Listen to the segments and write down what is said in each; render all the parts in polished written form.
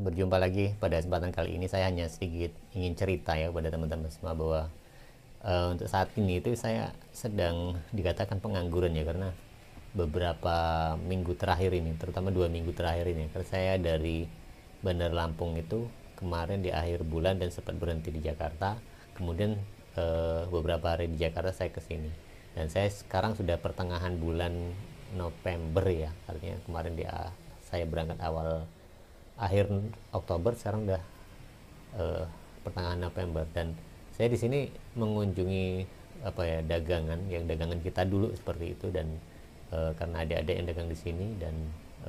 berjumpa lagi pada kesempatan kali ini. Saya hanya sedikit ingin cerita ya kepada teman-teman semua bahwa untuk saat ini itu saya sedang dikatakan pengangguran ya, karena beberapa minggu terakhir ini, terutama 2 minggu terakhir ini, karena saya dari Bandar Lampung itu kemarin di akhir bulan dan sempat berhenti di Jakarta. Kemudian beberapa hari di Jakarta saya ke sini, dan saya sekarang sudah pertengahan bulan November ya, artinya kemarin saya berangkat akhir Oktober, sekarang udah pertengahan November, dan saya di sini mengunjungi dagangan kita dulu seperti itu, dan karena adik-adik yang dagang di sini dan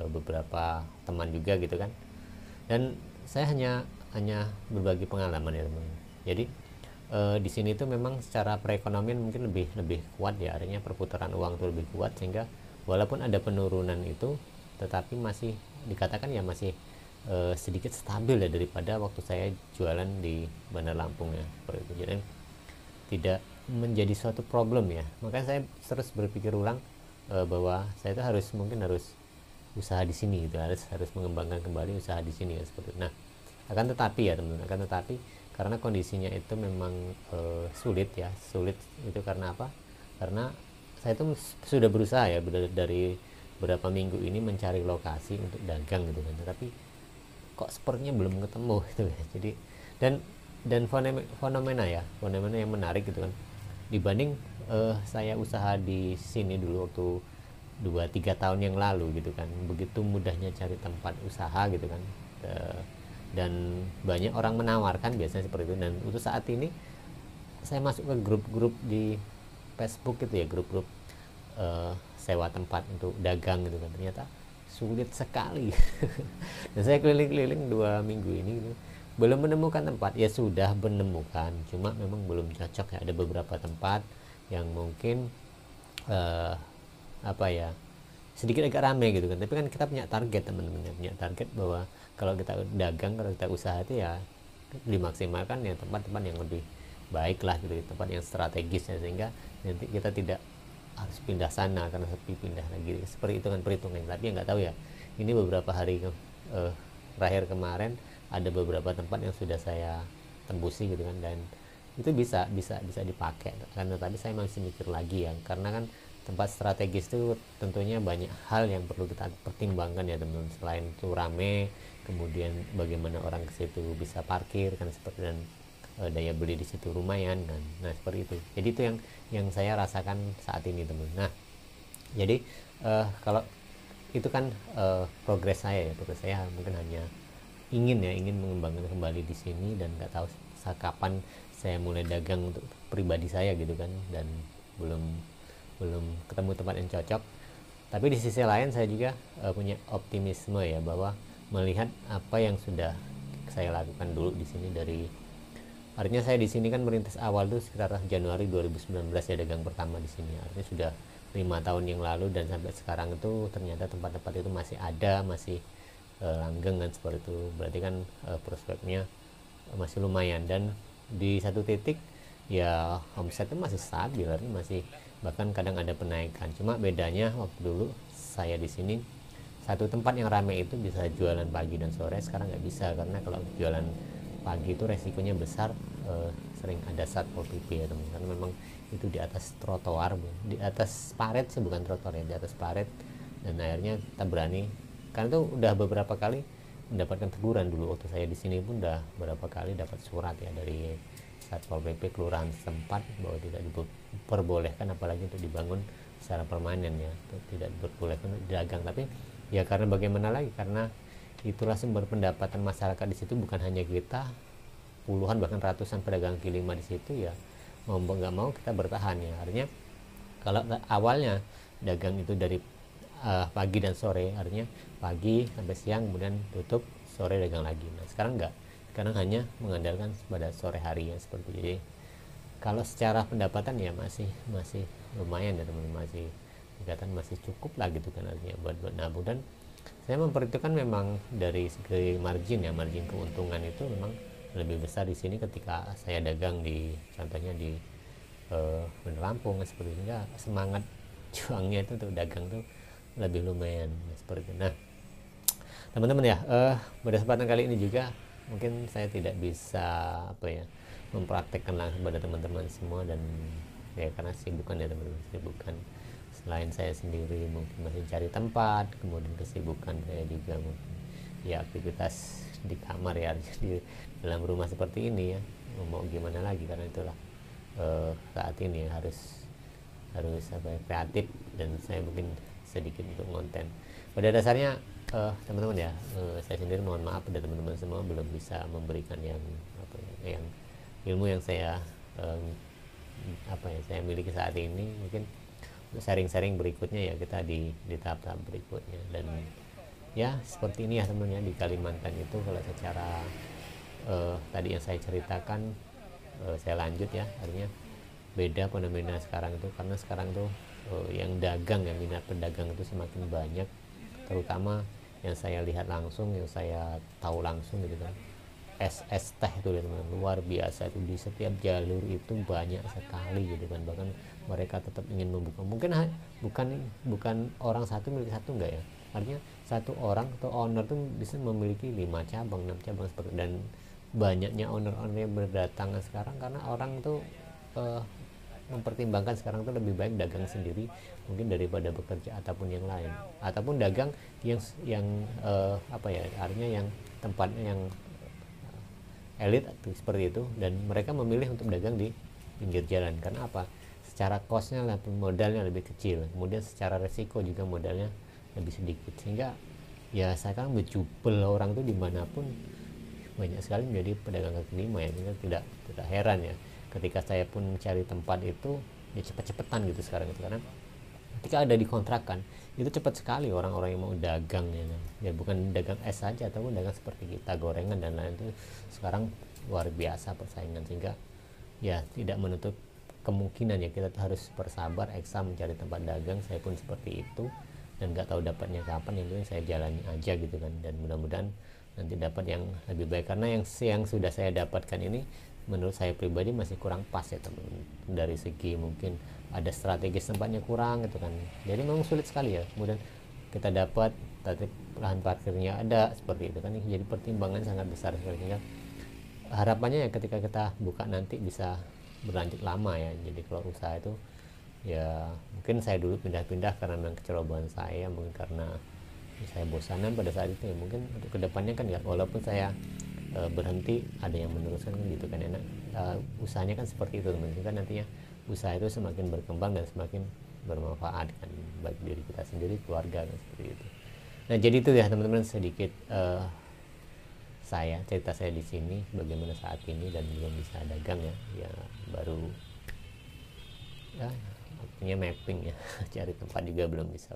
beberapa teman juga gitu kan, dan saya hanya berbagi pengalaman ya teman. Jadi di sini tuh memang secara perekonomian mungkin lebih lebih kuat ya, artinya perputaran uang tuh lebih kuat, sehingga walaupun ada penurunan itu tetapi masih dikatakan ya masih sedikit stabil ya daripada waktu saya jualan di Bandar Lampung ya, seperti itu. Jadi tidak menjadi suatu problem ya, makanya saya terus berpikir ulang bahwa saya itu harus usaha di sini gitu, harus mengembangkan kembali usaha di sini ya, seperti itu. Nah, akan tetapi ya teman-teman, karena kondisinya itu memang sulit itu. Karena apa? Karena saya itu sudah berusaha ya dari beberapa minggu ini mencari lokasi untuk dagang gitu kan, tapi kok sepertinya belum ketemu gitu ya. Jadi dan fenomena yang menarik gitu kan, dibanding saya usaha di sini dulu waktu 2-3 tahun yang lalu gitu kan, begitu mudahnya cari tempat usaha gitu kan. Dan banyak orang menawarkan biasanya seperti itu, dan untuk saat ini saya masuk ke grup-grup di Facebook gitu ya, grup-grup sewa tempat untuk dagang gitu kan, ternyata sulit sekali. Dan saya keliling-keliling 2 minggu ini gitu, belum menemukan tempat. Ya sudah menemukan, cuma memang belum cocok ya. Ada beberapa tempat yang mungkin eh, sedikit agak rame gitu kan, tapi kan kita punya target teman-teman, punya target bahwa kalau kita usaha itu ya dimaksimalkan ya tempat-tempat yang lebih baik lah gitu, tempat yang strategis ya, sehingga nanti kita tidak harus pindah sana karena sepi, pindah lagi seperti itu kan perhitungan. Tapi ya nggak tahu ya, ini beberapa hari terakhir kemarin ada beberapa tempat yang sudah saya tembusi gitu kan, dan itu bisa dipakai kan. Tapi saya masih mikir lagi ya, karena kan tempat strategis itu tentunya banyak hal yang perlu kita pertimbangkan ya teman-teman. Selain itu rame, kemudian bagaimana orang ke situ bisa parkir kan, seperti, dan daya beli di situ lumayan kan. Nah seperti itu. Jadi itu yang saya rasakan saat ini teman. Nah jadi kalau itu kan progres saya mungkin hanya ingin mengembangkan kembali di sini, dan nggak tahu kapan saya mulai dagang untuk pribadi saya gitu kan, dan belum belum ketemu tempat yang cocok. Tapi di sisi lain saya juga punya optimisme ya, bahwa melihat apa yang sudah saya lakukan dulu di sini, dari artinya saya di sini kan merintis awal tuh sekitar Januari 2019 ya, dagang pertama di sini. Artinya sudah 5 tahun yang lalu, dan sampai sekarang itu ternyata tempat-tempat itu masih ada, masih langgeng kan, seperti itu. Berarti kan prospeknya masih lumayan, dan di satu titik ya omsetnya masih stabil, artinya masih, bahkan kadang ada penaikan. Cuma bedanya waktu dulu saya di sini satu tempat yang ramai itu bisa jualan pagi dan sore, sekarang nggak bisa, karena kalau jualan pagi itu resikonya besar, sering ada satpol pp ya teman, karena memang itu di atas trotoar, di atas paret sih, bukan trotoar ya, di atas paret. Dan akhirnya kita berani, karena itu udah beberapa kali mendapatkan teguran. Dulu waktu saya di sini pun udah beberapa kali dapat surat ya dari satpol pp kelurahan setempat bahwa tidak diperbolehkan, apalagi untuk dibangun secara permanen ya, itu tidak diperbolehkan untuk dagang. Tapi ya karena bagaimana lagi, karena itulah sumber pendapatan masyarakat di situ, bukan hanya kita, puluhan bahkan ratusan pedagang kaki lima di situ ya, mau nggak mau kita bertahan ya. Artinya kalau awalnya dagang itu dari pagi dan sore, artinya pagi sampai siang, kemudian tutup, sore dagang lagi. Nah sekarang enggak, sekarang hanya mengandalkan pada sore hari ya, seperti itu. Jadi kalau secara pendapatan ya masih masih lumayan ya teman-teman, masih dikatakan masih cukup lah gitu kan, artinya buat nabung. Dan saya memperhitungkan memang dari segi margin ya, margin keuntungan itu memang lebih besar di sini ketika saya dagang di, contohnya di Bandar Lampung seperti ini. Semangat juangnya itu untuk dagang tuh lebih lumayan seperti itu. Nah teman-teman ya, pada kesempatan kali ini juga mungkin saya tidak bisa apa ya mempraktekkan langsung pada teman-teman semua, dan ya karena sibukan ya teman-teman, sibukan selain saya sendiri mungkin masih cari tempat, kemudian kesibukan saya juga mungkin ya aktivitas di kamar ya di dalam rumah seperti ini ya, mau gimana lagi, karena itulah saat ini harus apa ya, kreatif, dan saya mungkin sedikit untuk konten. Pada dasarnya teman-teman ya, saya sendiri mohon maaf pada teman-teman semua belum bisa memberikan yang apa ya, yang ilmu yang saya apa ya saya miliki saat ini. Mungkin sharing-sharing berikutnya ya kita di tahap-tahap berikutnya. Dan ya seperti ini ya teman-teman ya, di Kalimantan itu kalau secara tadi yang saya ceritakan, saya lanjut ya, artinya beda fenomena sekarang itu, karena sekarang tuh yang dagang, yang minat pedagang itu semakin banyak, terutama yang saya lihat langsung, yang saya tahu langsung gitu kan, es teh itu teman-teman luar biasa, itu di setiap jalur itu banyak sekali gitu kan, bahkan mereka tetap ingin membuka, mungkin bukan orang satu milik satu, enggak ya, artinya satu orang atau owner tuh bisa memiliki 5 cabang 6 cabang seperti. Dan banyaknya owner-owner yang berdatangan sekarang karena orang tuh mempertimbangkan sekarang tuh lebih baik dagang sendiri mungkin daripada bekerja ataupun yang lain, ataupun dagang yang apa ya, artinya yang tempatnya yang elit seperti itu, dan mereka memilih untuk dagang di pinggir jalan. Karena apa? Secara costnya modalnya lebih kecil, kemudian secara resiko juga modalnya lebih sedikit, sehingga ya sekarang berjubel orang tuh dimanapun banyak sekali menjadi pedagang kaki lima ya. Sehingga tidak heran ya ketika saya pun cari tempat itu ya cepet-cepetan gitu sekarang itu, karena ketika ada di kontrakan itu cepat sekali orang-orang yang mau dagang ya bukan dagang es saja, ataupun dagang seperti kita gorengan dan lain itu sekarang luar biasa persaingan, sehingga ya tidak menutup kemungkinan ya kita harus bersabar ekstra mencari tempat dagang. Saya pun seperti itu, dan nggak tahu dapatnya kapan, yang penting saya jalani aja gitu kan, dan mudah-mudahan nanti dapat yang lebih baik, karena yang sudah saya dapatkan ini menurut saya pribadi masih kurang pas ya teman-teman, dari segi mungkin ada strategis tempatnya kurang gitu kan, jadi memang sulit sekali ya. Kemudian kita dapat tapi lahan parkirnya ada seperti itu kan, jadi pertimbangan sangat besar sekali, sehingga harapannya ya ketika kita buka nanti bisa berlanjut lama ya. Jadi kalau usaha itu ya mungkin saya dulu pindah-pindah karena memang kecerobohan saya, mungkin karena saya bosanan pada saat itu ya, mungkin untuk kedepannya kan ya walaupun saya berhenti ada yang meneruskan kan gitu kan, enak usahanya kan seperti itu teman-teman, kan nantinya usaha itu semakin berkembang dan semakin bermanfaat kan, baik diri kita sendiri, keluarga kan, seperti itu. Nah jadi itu ya teman-teman sedikit cerita saya di sini bagaimana saat ini, dan belum bisa dagang ya baru ya artinya mapping ya cari tempat juga belum bisa.